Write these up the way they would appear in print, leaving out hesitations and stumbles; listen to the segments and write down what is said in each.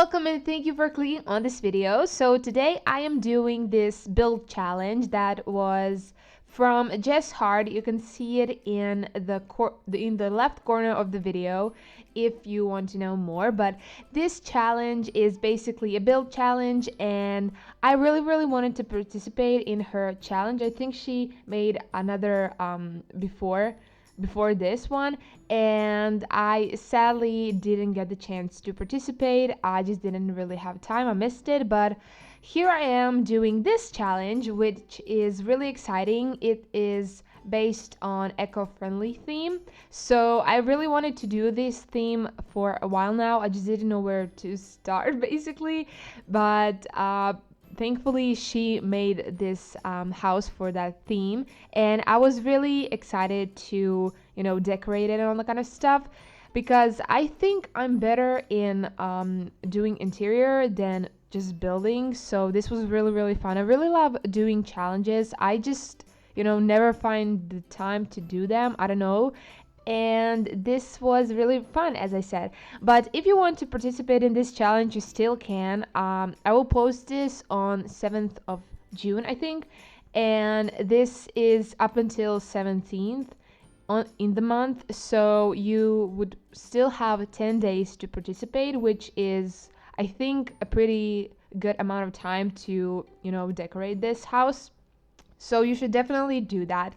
welcome and thank you for clicking on this video. So today I am doing this build challenge that was from JESSHARTS. You can see it in the left corner of the video if you want to know more. But this challenge is basically a build challenge, and I really wanted to participate in her challenge. I think she made another before this one, and I sadly didn't get the chance to participate. I just didn't really have time. I missed it, but here I am doing this challenge, which is really exciting. It is based on eco-friendly theme, so I really wanted to do this theme for a while now. I just didn't know where to start basically, but thankfully she made this house for that theme, and I was really excited to decorate it and all that kind of stuff, because I think I'm better in doing interior than just building. So this was really fun. I really love doing challenges. I just never find the time to do them. I don't know, and this was really fun, as I said. But if you want to participate in this challenge, you still can. I will post this on 7th of June, I think, and this is up until 17th in the month, so you would still have 10 days to participate, which is, I think, a pretty good amount of time to decorate this house. So you should definitely do that.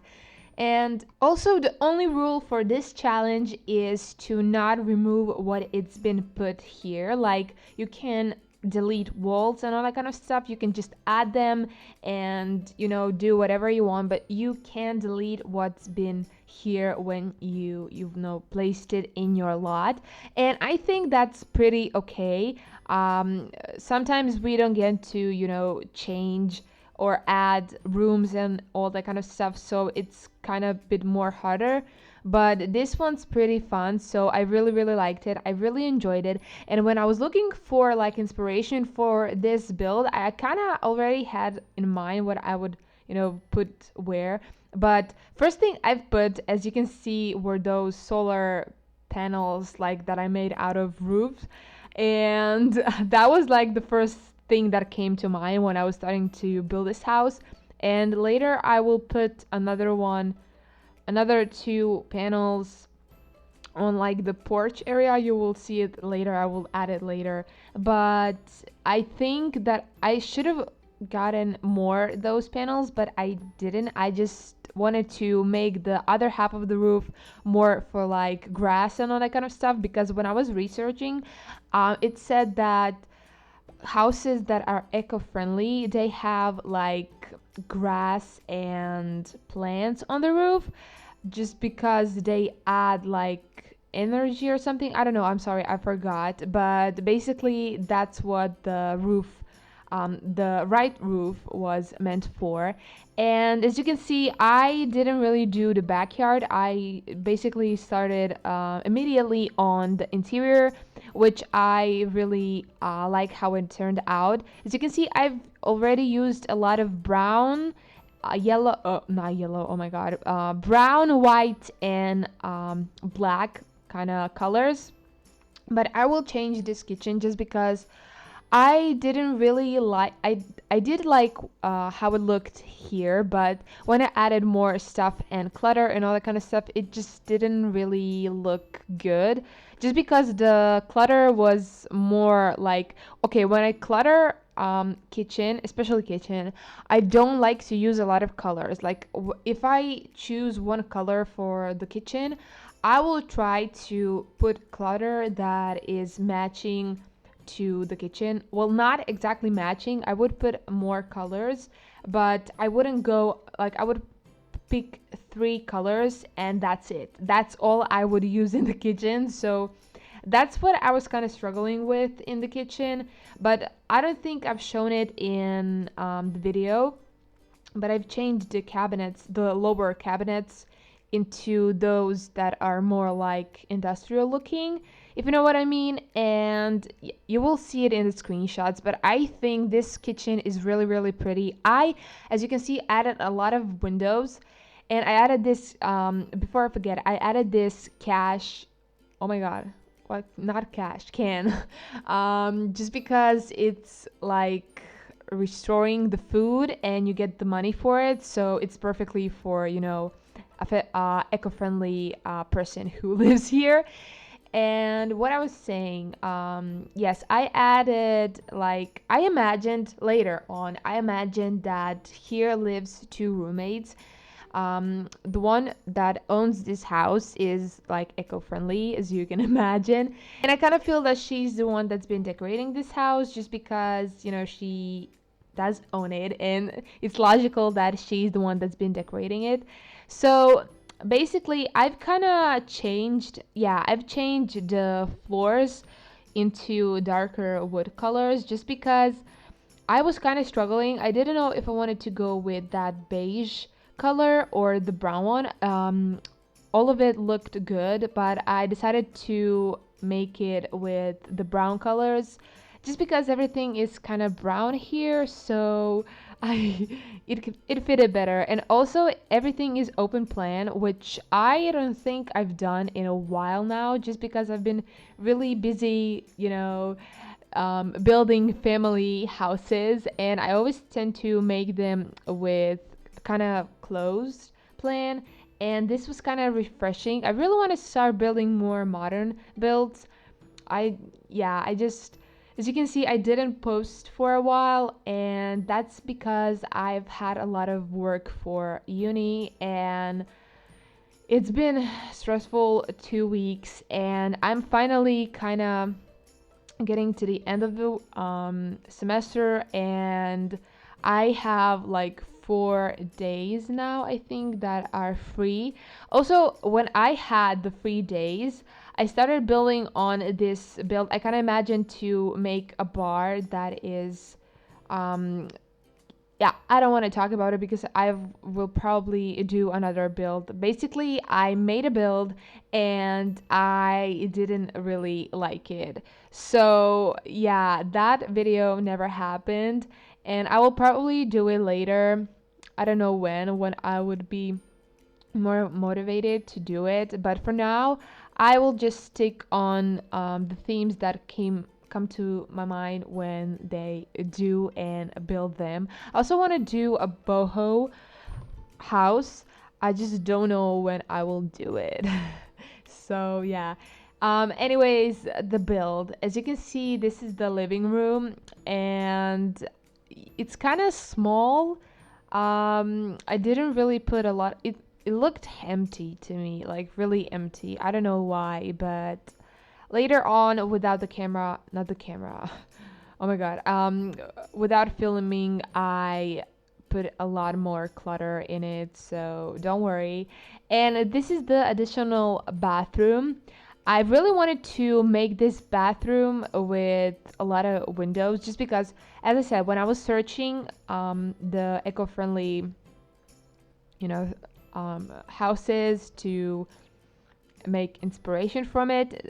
And also, the only rule for this challenge is to not remove what it's been put here. Like, you can delete walls and all that kind of stuff. You can just add them and do whatever you want, but you can delete what's been here when you've placed it in your lot. And I think that's pretty okay. Sometimes we don't get to change or add rooms and all that kind of stuff, so it's kind of a bit more harder. But this one's pretty fun, so I really liked it. I really enjoyed it. And when I was looking for like inspiration for this build, I kind of already had in mind what I would put where. But first thing I've put, as you can see, were those solar panels like that I made out of roofs, and that was like the first thing that came to mind when I was starting to build this house. And later I will put another two panels on like the porch area. You will see it later. I will add it later. But I think that I should have gotten more those panels, but I didn't. I just wanted to make the other half of the roof more for like grass and all that kind of stuff, because when I was researching, it said that houses that are eco-friendly, they have like grass and plants on the roof, just because they add like energy or something. I don't know, I'm sorry, I forgot, but basically that's what the right roof was meant for. And as you can see, I didn't really do the backyard. I basically started immediately on the interior, which I really like how it turned out. As you can see, I've already used a lot of brown, not yellow, oh my god, brown, white, and black kind of colors. But I will change this kitchen just because I didn't really like. I did like how it looked here, but when I added more stuff and clutter and all that kind of stuff, it just didn't really look good. Just because the clutter was more like, okay, when I clutter kitchen, especially kitchen, I don't like to use a lot of colors. Like if I choose one color for the kitchen, I will try to put clutter that is matching to the kitchen. Well, not exactly matching. I would put more colors, but I wouldn't go like, I would pick 3 colors and that's it. That's all I would use in the kitchen. So that's what I was kind of struggling with in the kitchen, but I don't think I've shown it in the video. But I've changed the cabinets, the lower cabinets, into those that are more like industrial looking, if you know what I mean. And you will see it in the screenshots, but I think this kitchen is really pretty. As you can see, added a lot of windows, and I added this before I forget, I added this cash, oh my god, what, not cash, can. Just because it's like restoring the food and you get the money for it, so it's perfectly for, you know, eco-friendly person who lives here. And what I was saying, yes, I added, like, I imagined later on, I imagined that here lives two roommates. The one that owns this house is like eco-friendly, as you can imagine. And I kind of feel that she's the one that's been decorating this house just because, you know, she does own it and it's logical that she's the one that's been decorating it. So basically I've kind of changed, yeah, I've changed the floors into darker wood colors just because I was kind of struggling. I didn't know if I wanted to go with that beige color or the brown one. All of it looked good, but I decided to make it with the brown colors just because everything is kind of brown here, so I it fitted better. And also everything is open plan, which I don't think I've done in a while now, just because I've been really busy, you know, building family houses, and I always tend to make them with kind of closed plan. And this was kind of refreshing. I really want to start building more modern builds. I yeah, I just, as you can see, I didn't post for a while, and that's because I've had a lot of work for uni and it's been stressful 2 weeks, and I'm finally kind of getting to the end of the semester, and I have like 4 days now, I think, that are free. Also, when I had the free days, I started building on this build. I kind of imagined to make a bar that is um, yeah, I don't want to talk about it because I will probably do another build. Basically, I made a build and I didn't really like it. So, yeah, that video never happened, and I will probably do it later. I don't know when I would be more motivated to do it, but for now I will just stick on the themes that come to my mind when they do and build them. I also want to do a boho house. I just don't know when I will do it. So yeah, anyways, the build, as you can see, this is the living room and it's kind of small. I didn't really put a lot. It looked empty to me, like really empty. I don't know why, but later on, without the camera, not the camera. Oh my god. Without filming, I put a lot more clutter in it, so don't worry. And this is the additional bathroom. I really wanted to make this bathroom with a lot of windows just because, as I said, when I was searching the eco-friendly, you know, houses to make inspiration from it,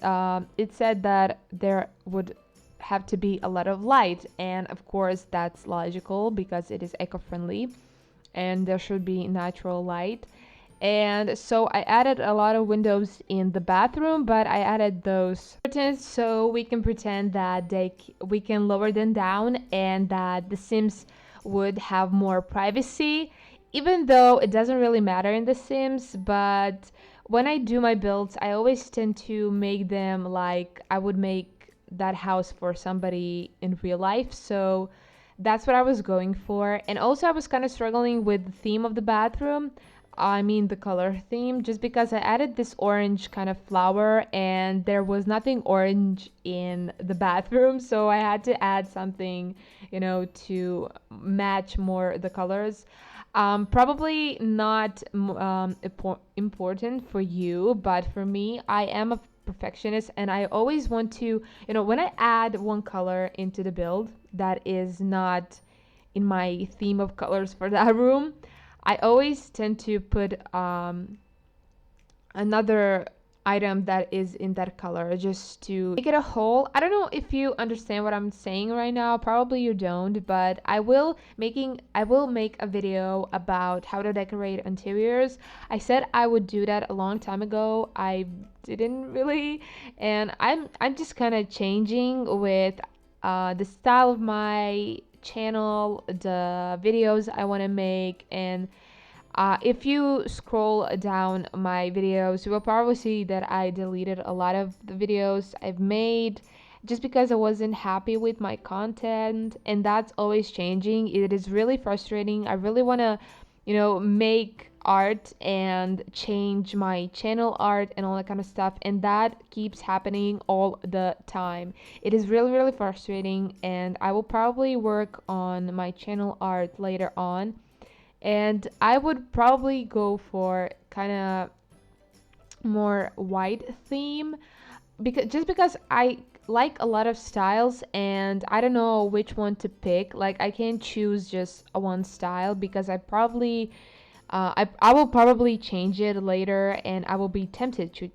it said that there would have to be a lot of light, and of course that's logical because it is eco-friendly and there should be natural light. And so I added a lot of windows in the bathroom, but I added those curtains so we can pretend that we can lower them down and that the Sims would have more privacy, even though it doesn't really matter in the Sims. But when I do my builds, I always tend to make them like I would make that house for somebody in real life. So that's what I was going for. And also I was kind of struggling with the theme of the bathroom. I mean the color theme, just because I added this orange kind of flower and there was nothing orange in the bathroom, so I had to add something, you know, to match more the colors. Probably not important for you, but for me, I am a perfectionist and I always want to, you know, when I add one color into the build that is not in my theme of colors for that room, I always tend to put another item that is in that color just to make it a whole. I don't know if you understand what I'm saying right now. Probably you don't, but I will make a video about how to decorate interiors. I said I would do that a long time ago. I didn't really, and I'm just kind of changing with the style of my channel, the videos I want to make, and if you scroll down my videos, you will probably see that I deleted a lot of the videos I've made just because I wasn't happy with my content, and that's always changing. It is really frustrating. I really want to, make art and change my channel art and all that kind of stuff, and that keeps happening all the time. It is really, really frustrating, and I will probably work on my channel art later on, and I would probably go for kind of more white theme, because I like a lot of styles and I don't know which one to pick. Like, I can't choose just a one style because I will probably change it later, and I will be tempted to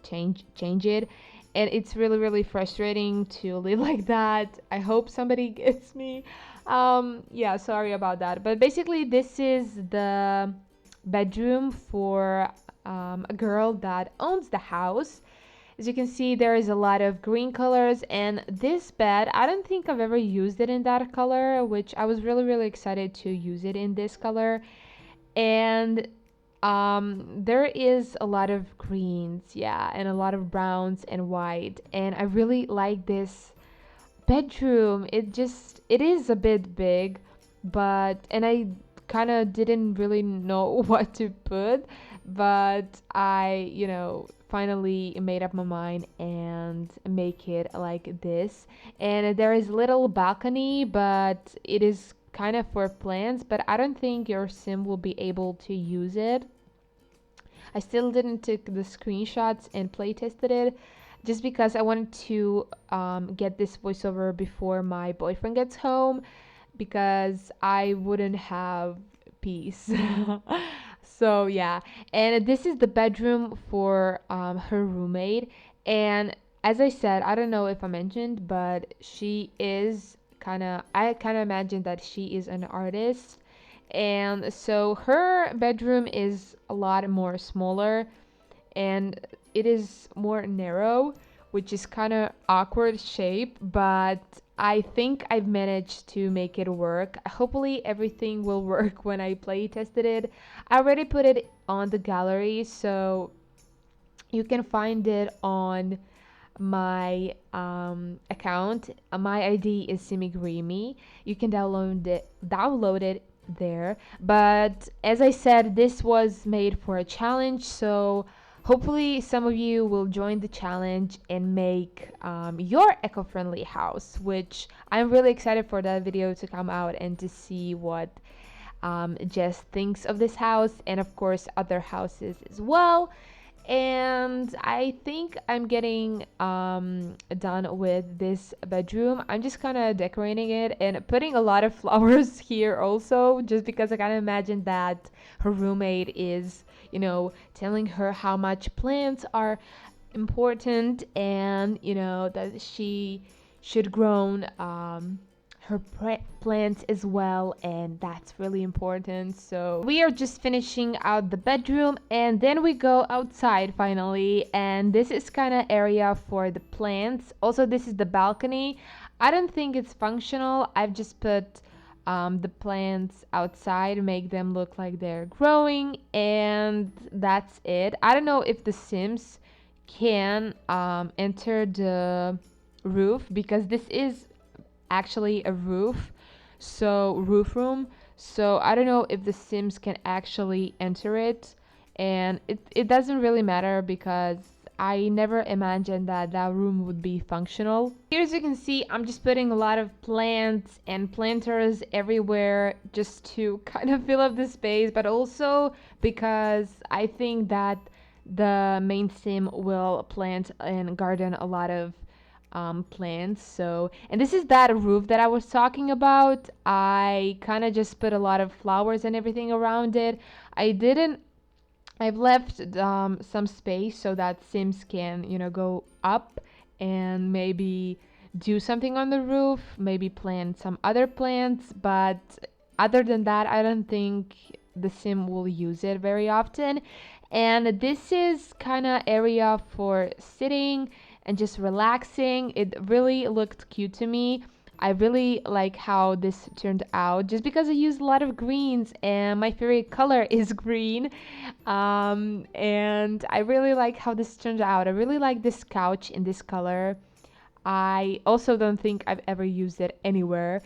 change it, and it's really, really frustrating to live like that. I hope somebody gets me. Yeah, sorry about that, but basically this is the bedroom for a girl that owns the house. As you can see, there is a lot of green colors, and this bed, I don't think I've ever used it in that color, which I was really, really excited to use it in this color. And there is a lot of greens, yeah, and a lot of browns and white, and I really like this bedroom. It is a bit big, but and I kind of didn't really know what to put, but I, finally made up my mind and make it like this. And there is little balcony, but it is kind of for plants, but I don't think your sim will be able to use it. I still didn't take the screenshots and play tested it just because I wanted to get this voiceover before my boyfriend gets home, because I wouldn't have peace. So yeah, and this is the bedroom for her roommate. And as I said, I don't know if I mentioned, but I kind of imagine that she is an artist, and so her bedroom is a lot more smaller, and it is more narrow, which is kind of awkward shape, but I think I've managed to make it work. Hopefully everything will work when I play tested it. I already put it on the gallery, so you can find it on my account. My ID is Simiegreemie. You can download it there. But as I said, this was made for a challenge, so hopefully some of you will join the challenge and make your eco-friendly house, which I'm really excited for that video to come out and to see what Jess thinks of this house, and of course other houses as well. And I think I'm getting done with this bedroom. I'm just kind of decorating it and putting a lot of flowers here also, just because I kind of imagine that her roommate is, telling her how much plants are important, and that she should grow her plants as well, and that's really important. So we are just finishing out the bedroom, and then we go outside finally, and this is kind of area for the plants. Also, this is the balcony. I don't think it's functional. I've just put the plants outside, make them look like they're growing, and that's it. I don't know if the Sims can enter the roof, because this is actually a roof room, so I don't know if the Sims can actually enter it, and it doesn't really matter because I never imagined that room would be functional. Here, as you can see, I'm just putting a lot of plants and planters everywhere just to kind of fill up the space, but also because I think that the main sim will plant and garden a lot of plants. So, and this is that roof that I was talking about. I kind of just put a lot of flowers and everything around it. I didn't I've left some space so that Sims can, go up and maybe do something on the roof, maybe plant some other plants. But other than that, I don't think the Sim will use it very often. And this is kind of area for sitting and just relaxing. It really looked cute to me. I really like how this turned out just because I used a lot of greens and my favorite color is green. And I really like how this turned out. I really like this couch in this color. I also don't think I've ever used it anywhere.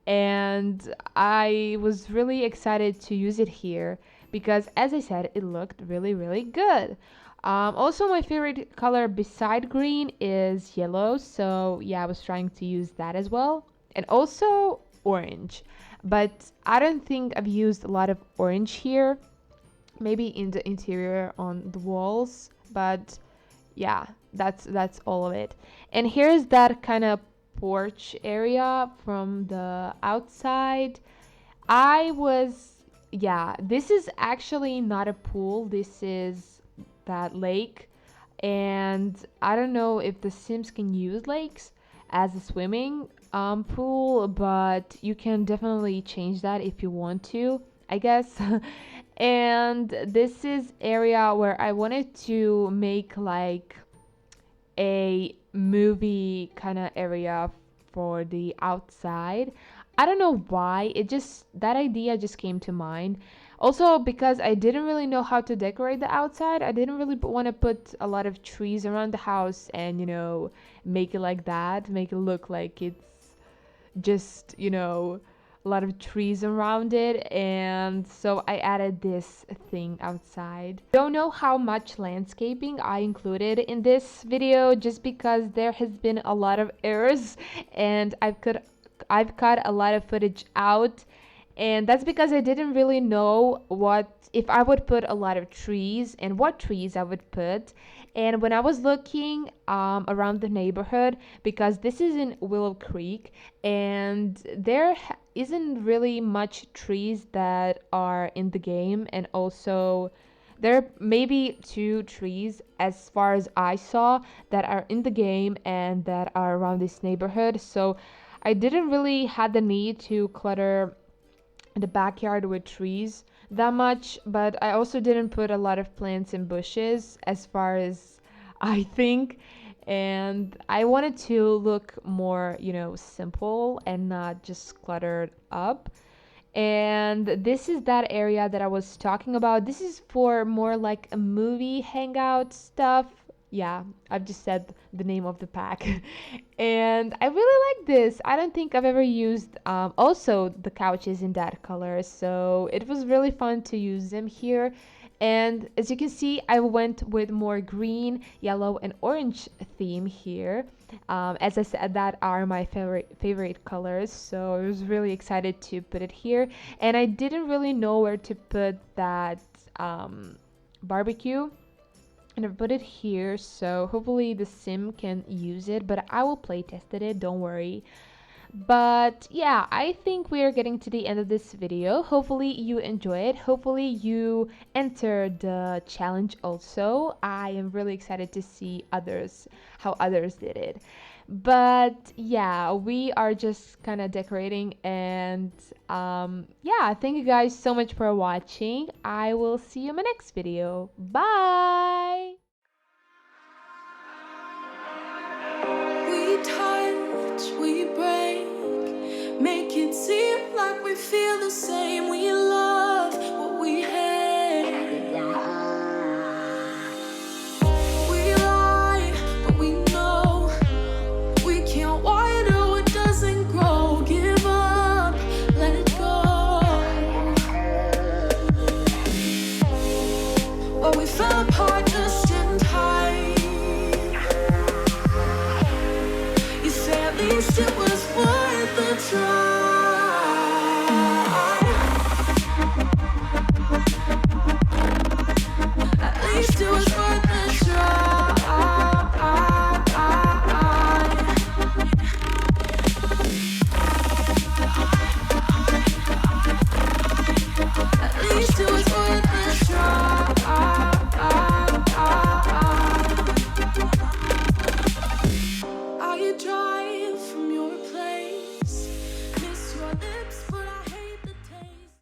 And I was really excited to use it here because, as I said, it looked really, really good. Also, my favorite color beside green is yellow. So, yeah, I was trying to use that as well. And also orange. But I don't think I've used a lot of orange here. Maybe in the interior on the walls. But yeah, that's all of it. And here's that kind of porch area from the outside. I was Yeah, this is actually not a pool. This is that lake. And I don't know if the Sims can use lakes as a swimming pool, but you can definitely change that if you want to, I guess. And this is area where I wanted to make like a movie kind of area for the outside. I don't know why. That idea just came to mind. Also, because I didn't really know how to decorate the outside, I didn't really want to put a lot of trees around the house and, make it like that, make it look like it's just, a lot of trees around it. And so I added this thing outside. Don't know how much landscaping I included in this video just because there has been a lot of errors and I've cut a lot of footage out, and that's because I didn't really know what if I would put a lot of trees and what trees I would put. And when I was looking around the neighborhood, because this is in Willow Creek, and there isn't really much trees that are in the game, and also there are maybe two trees as far as I saw that are in the game and that are around this neighborhood. So I didn't really had the need to clutter the backyard with trees that much, but I also didn't put a lot of plants and bushes as far as I think. And I wanted to look more, simple and not just cluttered up. And this is that area that I was talking about. This is for more like a movie hangout stuff. Yeah, I've just said the name of the pack. And I really like this. I don't think I've ever used also the couches in that color. So it was really fun to use them here. And as you can see, I went with more green, yellow, and orange theme here. As I said, that are my favorite colors, so I was really excited to put it here. And I didn't really know where to put that barbecue, and I put it here. So hopefully the sim can use it, but I will play tested it. Don't worry. But yeah, I think we are getting to the end of this video. Hopefully you enjoy it. Hopefully you enter the challenge also. I am really excited to see how others did it. But yeah, we are just kind of decorating, and yeah, thank you guys so much for watching. I will see you in my next video. Bye! We touch, we break, make it seem like we feel the same. We